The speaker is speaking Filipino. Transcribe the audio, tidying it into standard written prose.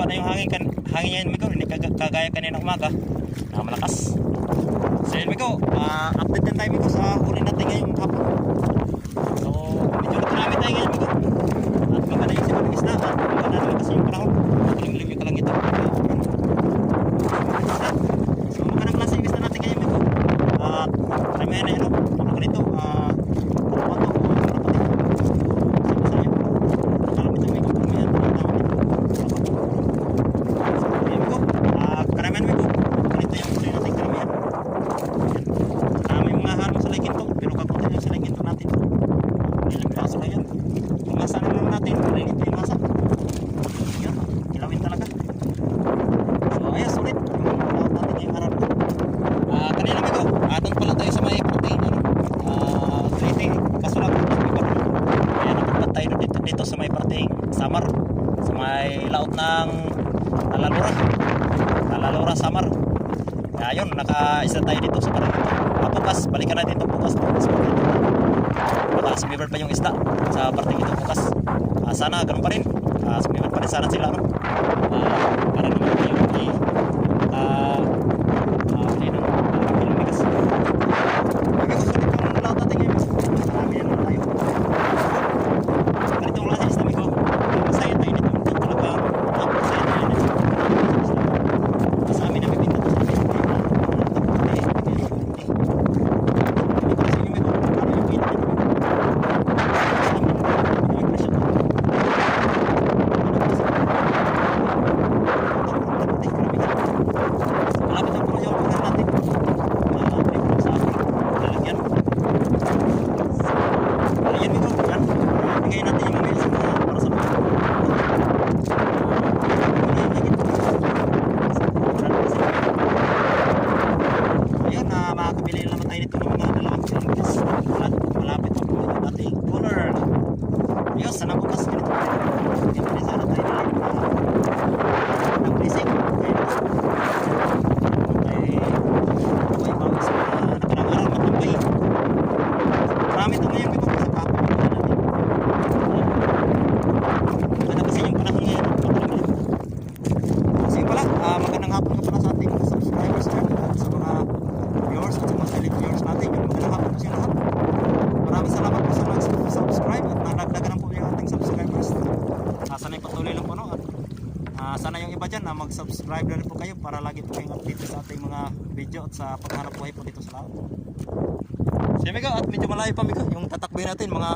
na yung hangin ngayon Migo, hindi kagaya kanina umaga na malakas. So yun Migo, update din tayo Migo sa huli natin ngayong hapon. So medyo natinami tayo ngayon Migo, at maganda yung sipa ng isda at maganda naman kasi yung panahon, limlim yung kalang ito. So magandang klase yung isda natin ngayon Migo, at maramihan na yun, tulog rito karapato o karapati. Dito sa may parteng Samar, sa may laot ng Talalura Samar. Kaya yun, naka-isa tayo dito sa parang ito. Bukas, balikan natin ito bukas. Baka sumibar pa yung isda sa parteng ito bukas. Sana ganun pa rin, sumibar pa rin sana sila, no? Para naman yung magandang hapon nga pala sa ating subscribers dyan at sa mga viewers at sa mga silent viewers natin. Magandang hapon po siya lahat. Maraming salamat po sa nag-subscribe at nagdagdagan po yung ating subscribers. Sana patuloy lang po, no? At sana yung iba dyan na mag-subscribe na rin po kayo para lagi po kayong update sa ating mga video at sa paghanap buhay po dito sa laot. So Migo, at medyo malayo pa Migo yung tatakbay natin, mga